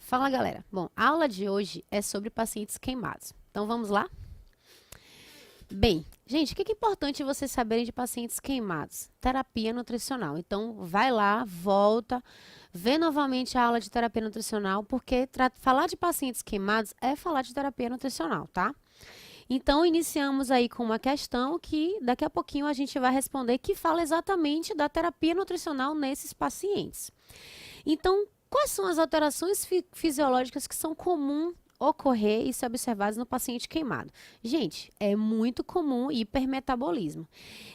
Fala, galera. Bom, a aula de hoje é sobre pacientes queimados. Então, vamos lá? Bem, gente, o que é importante vocês saberem de pacientes queimados? Terapia nutricional. Então, vai lá, volta, vê novamente a aula de terapia nutricional, porque falar de pacientes queimados é falar de terapia nutricional, tá? Então, iniciamos aí com uma questão que daqui a pouquinho a gente vai responder, que fala exatamente da terapia nutricional nesses pacientes. Então, quais são as alterações fisiológicas que são comuns ocorrer e ser observadas no paciente queimado? Gente, é muito comum hipermetabolismo.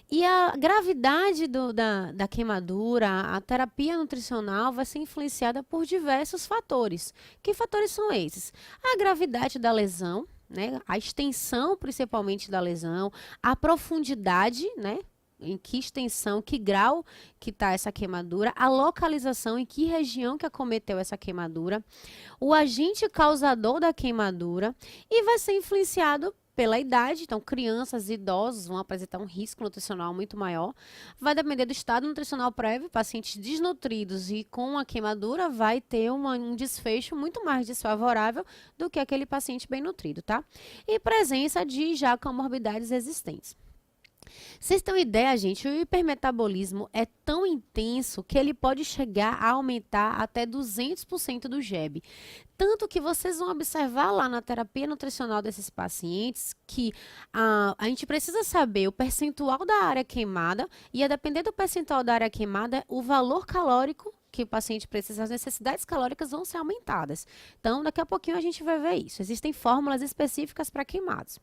E a gravidade da queimadura, a terapia nutricional vai ser influenciada por diversos fatores. Que fatores são esses? A gravidade da lesão, né? A extensão, principalmente, da lesão, a profundidade, né? Em que extensão, que grau que está essa queimadura, a localização, em que região que acometeu essa queimadura, o agente causador da queimadura, e vai ser influenciado pela idade. Então, crianças e idosos vão apresentar um risco nutricional muito maior. Vai depender do estado nutricional prévio. Pacientes desnutridos e com a queimadura vai ter um desfecho muito mais desfavorável do que aquele paciente bem nutrido, tá? E presença de já comorbidades existentes. Vocês têm uma ideia, gente? O hipermetabolismo é tão intenso que ele pode chegar a aumentar até 200% do GEB. Tanto que vocês vão observar lá na terapia nutricional desses pacientes que a gente precisa saber o percentual da área queimada, e a depender do percentual da área queimada, o valor calórico que o paciente precisa, as necessidades calóricas vão ser aumentadas. Então, daqui a pouquinho a gente vai ver isso. Existem fórmulas específicas para queimados.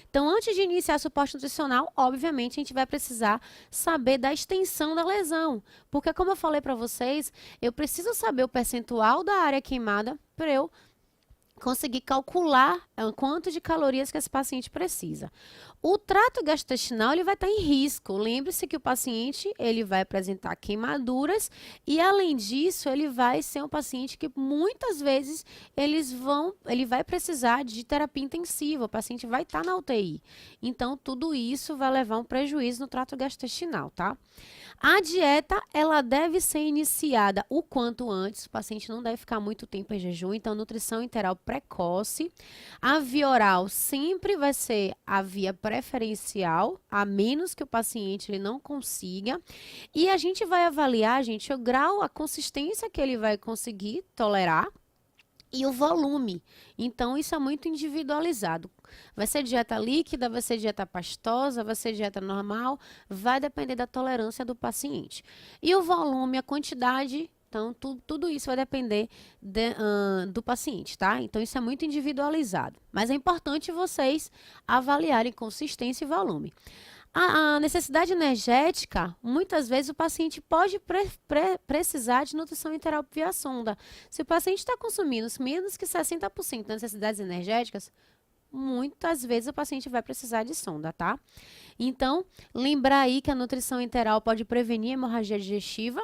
Então, antes de iniciar suporte nutricional, obviamente, a gente vai precisar saber da extensão da lesão. Porque, como eu falei para vocês, eu preciso saber o percentual da área queimada para eu conseguir calcular quanto de calorias que esse paciente precisa. O trato gastrointestinal ele vai estar em risco. Lembre-se que o paciente ele vai apresentar queimaduras e, além disso, ele vai ser um paciente que muitas vezes ele vai precisar de terapia intensiva. O paciente vai estar na UTI. Então, tudo isso vai levar um prejuízo no trato gastrointestinal, tá? A dieta, ela deve ser iniciada o quanto antes. O paciente não deve ficar muito tempo em jejum. Então, nutrição enteral precoce. A via oral sempre vai ser a via preferencial, a menos que o paciente ele não consiga. E a gente vai avaliar, gente, o grau, a consistência que ele vai conseguir tolerar e o volume. Então, isso é muito individualizado. Vai ser dieta líquida, vai ser dieta pastosa, vai ser dieta normal, vai depender da tolerância do paciente. E o volume, a quantidade, então, tudo isso vai depender do paciente, tá? Então, isso é muito individualizado. Mas é importante vocês avaliarem consistência e volume. A necessidade energética, muitas vezes o paciente pode precisar de nutrição enteral via sonda. Se o paciente está consumindo menos que 60% das necessidades energéticas, muitas vezes o paciente vai precisar de sonda, tá? Então, lembrar aí que a nutrição enteral pode prevenir a hemorragia digestiva,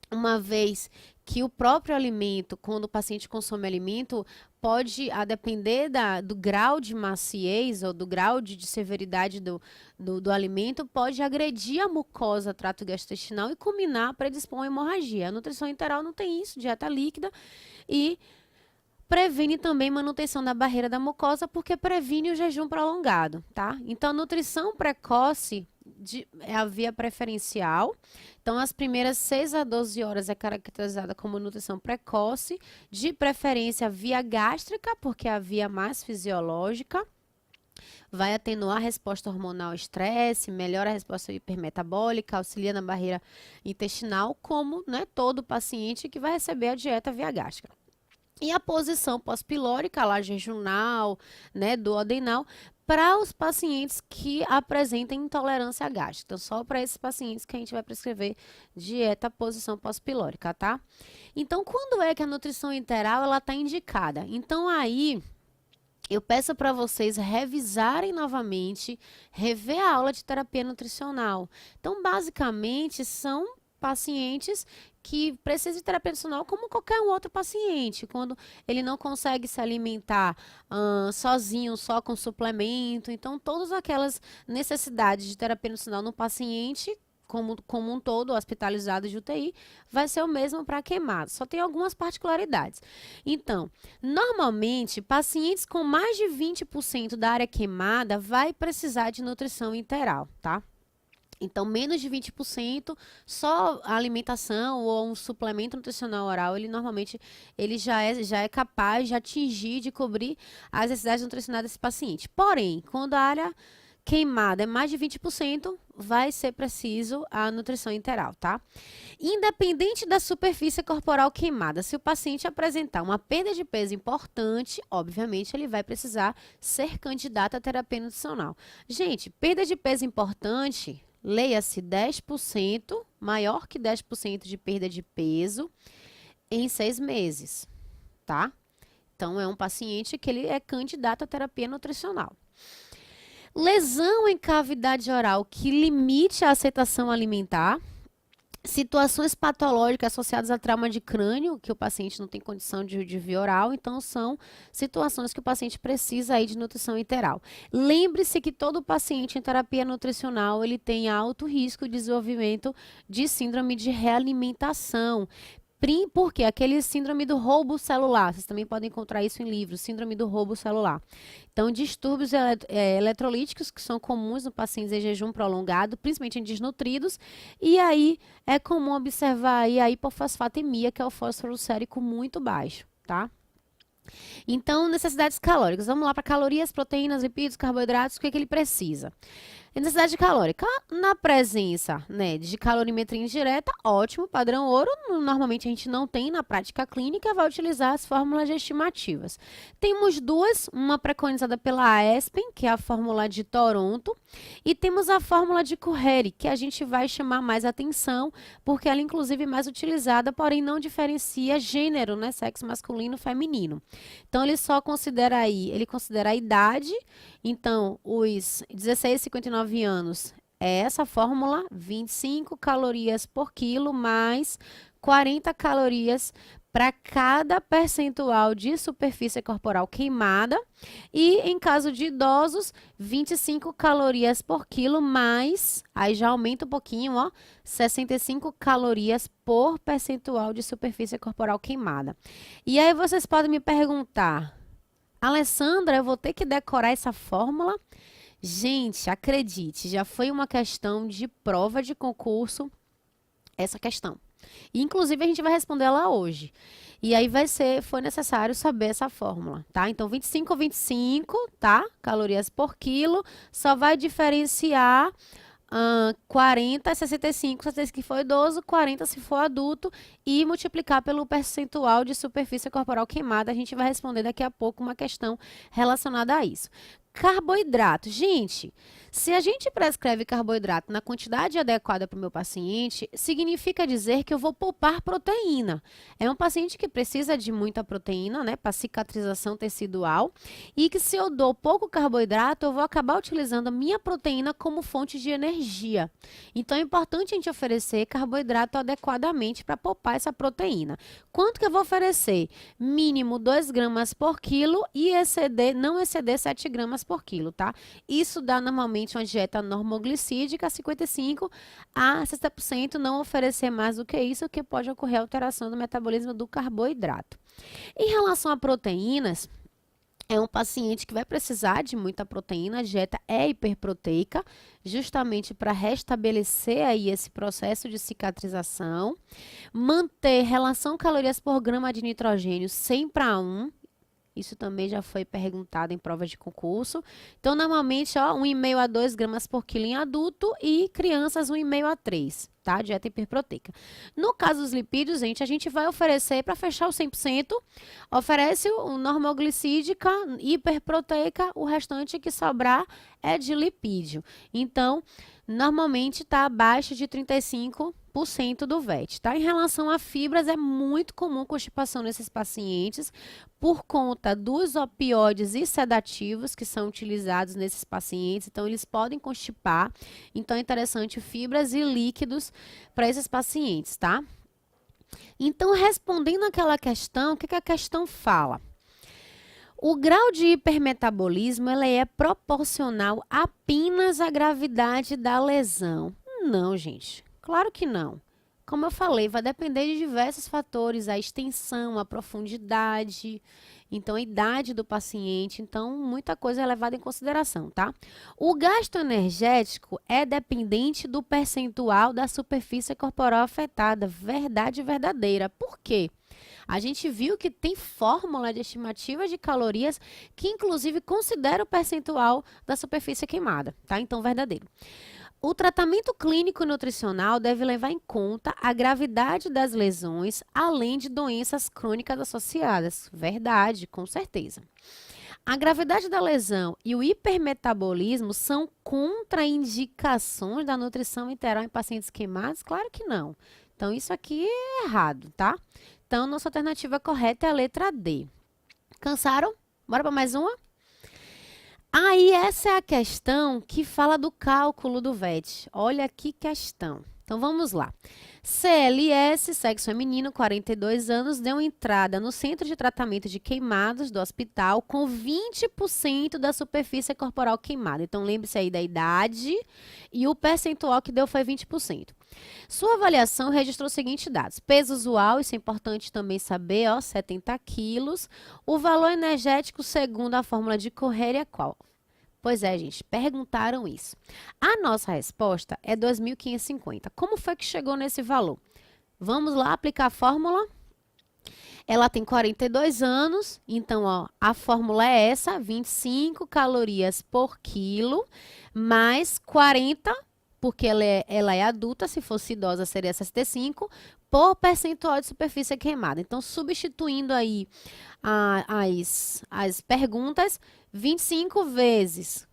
uma vez que o próprio alimento, quando o paciente consome alimento, pode, a depender do grau de maciez ou do grau de severidade do alimento, pode agredir a mucosa trato gastrointestinal e culminar, predispor a hemorragia. A nutrição enteral não tem isso, dieta líquida, e previne também manutenção da barreira da mucosa, porque previne o jejum prolongado, tá? Então, a nutrição precoce é a via preferencial. Então, as primeiras 6 a 12 horas é caracterizada como nutrição precoce, de preferência via gástrica, porque é a via mais fisiológica. Vai atenuar a resposta hormonal ao estresse, melhora a resposta hipermetabólica, auxilia na barreira intestinal, como, né, todo paciente que vai receber a dieta via gástrica. E a posição pós-pilórica, lá jejunal, né, duodenal, para os pacientes que apresentem intolerância gástrica. Então, só para esses pacientes que a gente vai prescrever dieta posição pós-pilórica, tá? Então, quando é que a nutrição enteral ela está indicada? Então, aí eu peço para vocês revisarem novamente, rever a aula de terapia nutricional. Então, basicamente, são pacientes que precisam de terapia nutricional como qualquer um outro paciente, quando ele não consegue se alimentar sozinho, só com suplemento. Então, todas aquelas necessidades de terapia nutricional no paciente como um todo, hospitalizado de UTI, vai ser o mesmo para queimados. Só tem algumas particularidades. Então, normalmente, pacientes com mais de 20% da área queimada vai precisar de nutrição integral, tá? Então, menos de 20%, só a alimentação ou um suplemento nutricional oral, ele normalmente já é capaz de atingir, de cobrir as necessidades nutricionais desse paciente. Porém, quando a área queimada é mais de 20%, vai ser preciso a nutrição integral, tá? Independente da superfície corporal queimada, se o paciente apresentar uma perda de peso importante, obviamente ele vai precisar ser candidato à terapia nutricional. Gente, perda de peso importante, leia-se 10%, maior que 10% de perda de peso em 6 meses, tá? Então, é um paciente que ele é candidato à terapia nutricional. Lesão em cavidade oral que limite a aceitação alimentar. Situações patológicas associadas a trauma de crânio, que o paciente não tem condição de via oral, então são situações que o paciente precisa aí de nutrição integral. Lembre-se que todo paciente em terapia nutricional, ele tem alto risco de desenvolvimento de síndrome de realimentação. Porque aquele síndrome do roubo celular, vocês também podem encontrar isso em livros, síndrome do roubo celular. Então, distúrbios eletrolíticos que são comuns no pacientes em jejum prolongado, principalmente em desnutridos, e aí é comum observar aí a hipofosfatemia, que é o fósforo sérico muito baixo, tá? Então, necessidades calóricas. Vamos lá para calorias, proteínas, lipídios, carboidratos, o que ele precisa? Necessidade calórica, na presença, né, de calorimetria indireta, ótimo, padrão ouro, normalmente a gente não tem na prática clínica, vai utilizar as fórmulas estimativas. Temos duas, uma preconizada pela AESPEN, que é a fórmula de Toronto, e temos a fórmula de Curreri, que a gente vai chamar mais atenção, porque ela é inclusive mais utilizada, porém não diferencia gênero, né, sexo masculino e feminino. Então, ele só considera aí, ele considera a idade, então, os 16 a 59 anos é essa fórmula, 25 calorias por quilo mais 40 calorias para cada percentual de superfície corporal queimada. E em caso de idosos, 25 calorias por quilo mais, aí já aumenta um pouquinho, ó, 65 calorias por percentual de superfície corporal queimada. E aí vocês podem me perguntar, Alessandra, eu vou ter que decorar essa fórmula? Gente, acredite, já foi uma questão de prova de concurso essa questão. E, inclusive, a gente vai responder ela hoje. E aí foi necessário saber essa fórmula, tá? Então, 25, 25, tá? Calorias por quilo, só vai diferenciar 40, 65 se for idoso, 40 se for adulto e multiplicar pelo percentual de superfície corporal queimada. A gente vai responder daqui a pouco uma questão relacionada a isso. Carboidrato. Gente, se a gente prescreve carboidrato na quantidade adequada para o meu paciente, significa dizer que eu vou poupar proteína. É um paciente que precisa de muita proteína, né, para cicatrização tecidual, e que se eu dou pouco carboidrato, eu vou acabar utilizando a minha proteína como fonte de energia. Então, é importante a gente oferecer carboidrato adequadamente para poupar essa proteína. Quanto que eu vou oferecer? Mínimo 2 gramas por quilo e não exceder 7 gramas por quilo, tá? Isso dá normalmente uma dieta normoglicídica, 55 a 60%, não oferecer mais do que isso, que pode ocorrer alteração do metabolismo do carboidrato. Em relação a proteínas, é um paciente que vai precisar de muita proteína, a dieta é hiperproteica, justamente para restabelecer aí esse processo de cicatrização, manter relação calorias por grama de nitrogênio 100:1, isso também já foi perguntado em prova de concurso. Então, normalmente, ó, 1,5 a 2 gramas por quilo em adulto e crianças 1,5 a 3, tá? Dieta hiperproteica. No caso dos lipídios, gente, a gente vai oferecer, para fechar o 100%, oferece o normoglicídica, hiperproteica, o restante que sobrar é de lipídio. Então, normalmente está abaixo de 35% do VET, tá? Em relação a fibras, é muito comum constipação nesses pacientes por conta dos opioides e sedativos que são utilizados nesses pacientes, então eles podem constipar. Então é interessante fibras e líquidos para esses pacientes, tá? Então, respondendo àquela questão, o que a questão fala? O grau de hipermetabolismo ele é proporcional apenas à gravidade da lesão. Não, gente. Claro que não. Como eu falei, vai depender de diversos fatores, a extensão, a profundidade, então a idade do paciente, então muita coisa é levada em consideração, tá? O gasto energético é dependente do percentual da superfície corporal afetada, verdade verdadeira. Por quê? A gente viu que tem fórmula de estimativa de calorias que inclusive considera o percentual da superfície queimada, tá? Então verdadeiro. O tratamento clínico nutricional deve levar em conta a gravidade das lesões, além de doenças crônicas associadas. Verdade, com certeza. A gravidade da lesão e o hipermetabolismo são contraindicações da nutrição integral em pacientes queimados? Claro que não. Então, isso aqui é errado, tá? Então, nossa alternativa correta é a letra D. Cansaram? Bora para mais uma? Aí, essa é a questão que fala do cálculo do VET. Olha que questão. Então, vamos lá. CLS, sexo feminino, 42 anos, deu entrada no centro de tratamento de queimados do hospital com 20% da superfície corporal queimada. Então, lembre-se aí da idade e o percentual que deu foi 20%. Sua avaliação registrou os seguintes dados. Peso usual, isso é importante também saber, ó, 70 quilos. O valor energético, segundo a fórmula de Correr, é qual? Pois é, gente, perguntaram isso. A nossa resposta é 2.550. Como foi que chegou nesse valor? Vamos lá aplicar a fórmula. Ela tem 42 anos, então, ó, a fórmula é essa, 25 calorias por quilo, mais 40, porque ela é adulta, se fosse idosa seria 65, por percentual de superfície queimada. Então, substituindo aí as perguntas, 25 vezes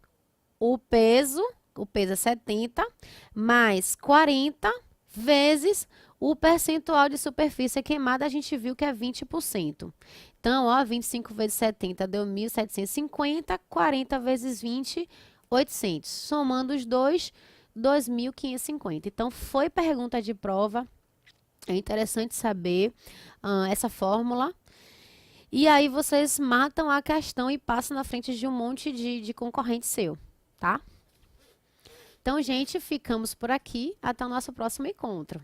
o peso é 70, mais 40 vezes o percentual de superfície queimada, a gente viu que é 20%. Então, ó, 25 vezes 70 deu 1.750, 40 vezes 20, 800. Somando os dois, 2.550. Então, foi pergunta de prova. É interessante saber essa fórmula. E aí, vocês matam a questão e passam na frente de um monte de concorrente seu, tá? Então, gente, ficamos por aqui. Até o nosso próximo encontro.